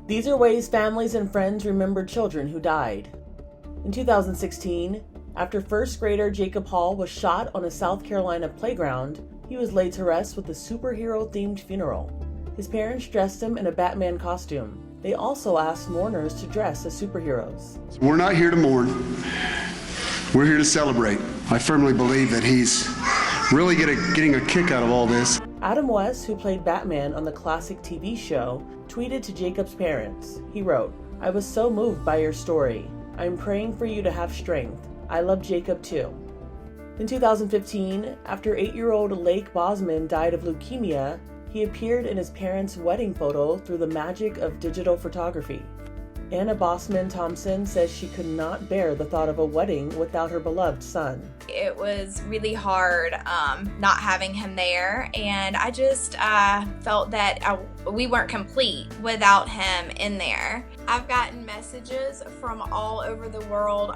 These are ways families and friends remember children who died. In 2016, after first grader Jacob Hall was shot on a South Carolina playground, he was laid to rest with a superhero-themed funeral. His parents dressed him in a Batman costume. They also asked mourners to dress as superheroes. We're not here to mourn. We're here to celebrate. I firmly believe that he's really getting a kick out of all this. Adam West, who played Batman on the classic TV show, tweeted to Jacob's parents. He wrote, "I was so moved by your story. I'm praying for you to have strength. I love Jacob too." In 2015, after 8-year-old Lake Bozman died of leukemia, he appeared in his parents' wedding photo through the magic of digital photography. Anna Bosman Thompson says she could not bear the thought of a wedding without her beloved son. It was really hard not having him there, and I just felt that we weren't complete without him in there. I've gotten messages from all over the world,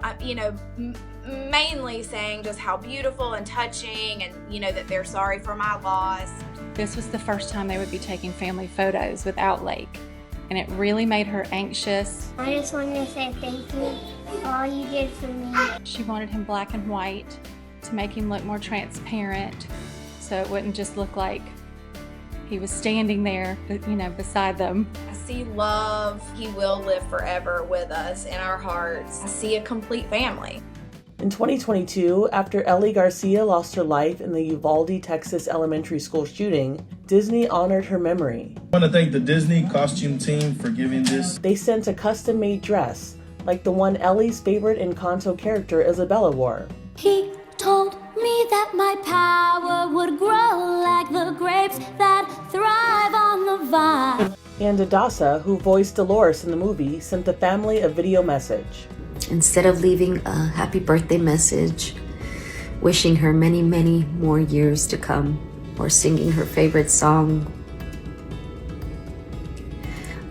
mainly saying just how beautiful and touching, and that they're sorry for my loss. This was the first time they would be taking family photos without Lake, and it really made her anxious. I just wanted to say thank you for all you did for me. She wanted him black and white to make him look more transparent, so it wouldn't just look like he was standing there, beside them. I see love. He will live forever with us in our hearts. I see a complete family. In 2022, after Ellie Garcia lost her life in the Uvalde, Texas elementary school shooting, Disney honored her memory. I want to thank the Disney costume team for giving this. They sent a custom-made dress, like the one Ellie's favorite Encanto character Isabella wore. He told me that my power would grow like the grapes that thrive on the vine. And Adasa, who voiced Dolores in the movie, sent the family a video message. Instead of leaving a happy birthday message, wishing her many, many more years to come, or singing her favorite song,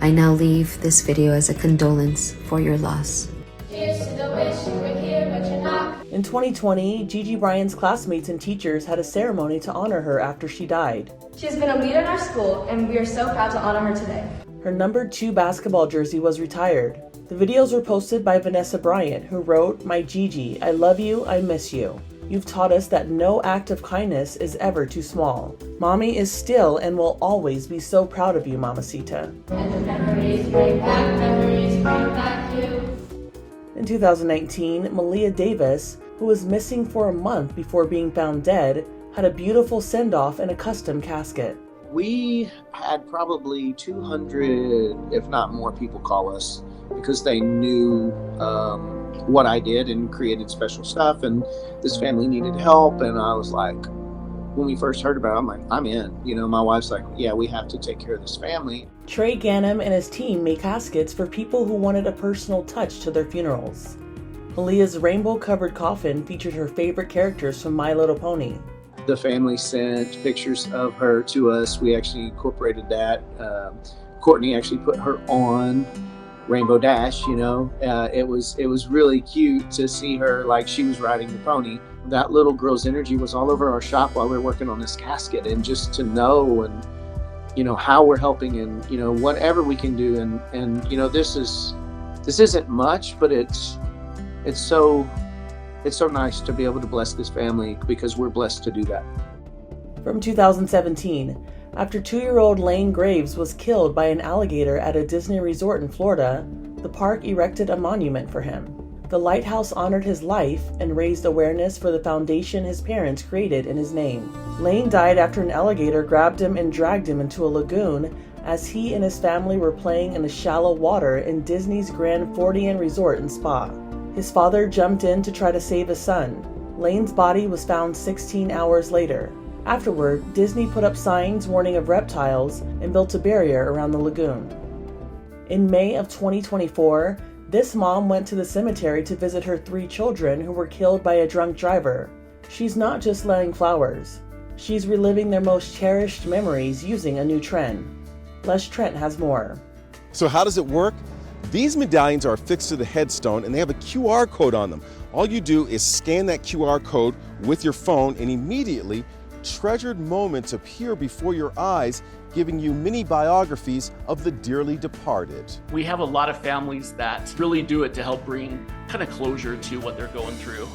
I now leave this video as a condolence for your loss. Cheers to the wish you were here, but you're not. In 2020, Gigi Bryan's classmates and teachers had a ceremony to honor her after she died. She has been a leader in our school, and we are so proud to honor her today. Her number 2 basketball jersey was retired. The videos were posted by Vanessa Bryant, who wrote, "My Gigi, I love you, I miss you. You've taught us that no act of kindness is ever too small. Mommy is still and will always be so proud of you, Mamacita." And the memories bring back you. In 2019, Malia Davis, who was missing for a month before being found dead, had a beautiful send-off in a custom casket. We had probably 200, if not more, people call us because they knew what I did and created special stuff, and this family needed help. And I was like, when we first heard about it, I'm like, I'm in. My wife's like, yeah, we have to take care of this family. Trey Ganem and his team made caskets for people who wanted a personal touch to their funerals. Malia's rainbow-covered coffin featured her favorite characters from My Little Pony. The family sent pictures of her to us. We actually incorporated that. Courtney actually put her on Rainbow Dash. It was really cute to see her like she was riding the pony. That little girl's energy was all over our shop while we were working on this casket, and just to know and how we're helping and whatever we can do, and this isn't much, but it's so nice to be able to bless this family because we're blessed to do that. From 2017, after 2-year-old Lane Graves was killed by an alligator at a Disney resort in Florida, the park erected a monument for him. The lighthouse honored his life and raised awareness for the foundation his parents created in his name. Lane died after an alligator grabbed him and dragged him into a lagoon as he and his family were playing in the shallow water in Disney's Grand Floridian Resort and Spa. His father jumped in to try to save his son. Lane's body was found 16 hours later. Afterward, Disney put up signs warning of reptiles and built a barrier around the lagoon. In May of 2024, this mom went to the cemetery to visit her 3 children who were killed by a drunk driver. She's not just laying flowers. She's reliving their most cherished memories using a new trend. Les Trent has more. So how does it work? These medallions are affixed to the headstone and they have a QR code on them. All you do is scan that QR code with your phone and immediately treasured moments appear before your eyes, giving you mini biographies of the dearly departed. We have a lot of families that really do it to help bring kind of closure to what they're going through.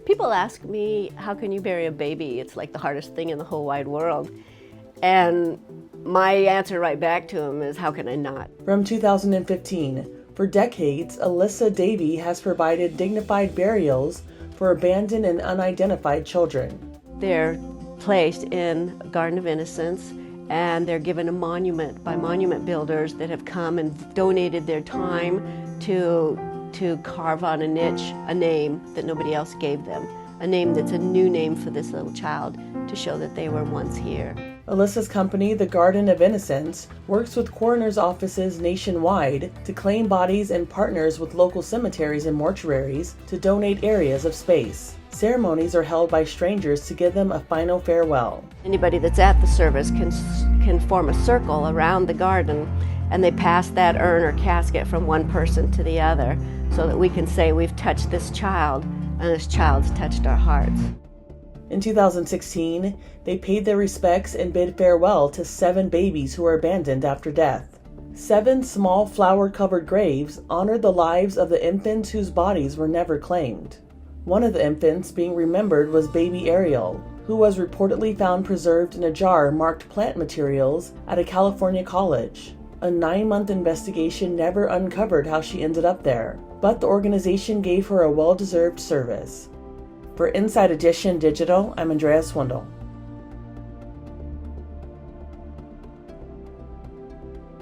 People ask me, how can you bury a baby? It's like the hardest thing in the whole wide world. And my answer right back to them is, how can I not? From 2015, for decades, Alyssa Davey has provided dignified burials for abandoned and unidentified children. They're placed in a Garden of Innocence, and they're given a monument by monument builders that have come and donated their time to carve on a niche a name that nobody else gave them, a name that's a new name for this little child to show that they were once here. Alyssa's company, the Garden of Innocence, works with coroner's offices nationwide to claim bodies and partners with local cemeteries and mortuaries to donate areas of space. Ceremonies are held by strangers to give them a final farewell. Anybody that's at the service can form a circle around the garden, and they pass that urn or casket from one person to the other so that we can say we've touched this child and this child's touched our hearts. In 2016, they paid their respects and bid farewell to 7 babies who were abandoned after death. 7 small flower-covered graves honored the lives of the infants whose bodies were never claimed. One of the infants being remembered was baby Ariel, who was reportedly found preserved in a jar marked plant materials at a California college. A 9-month investigation never uncovered how she ended up there, but the organization gave her a well-deserved service. For Inside Edition Digital, I'm Andrea Swindall.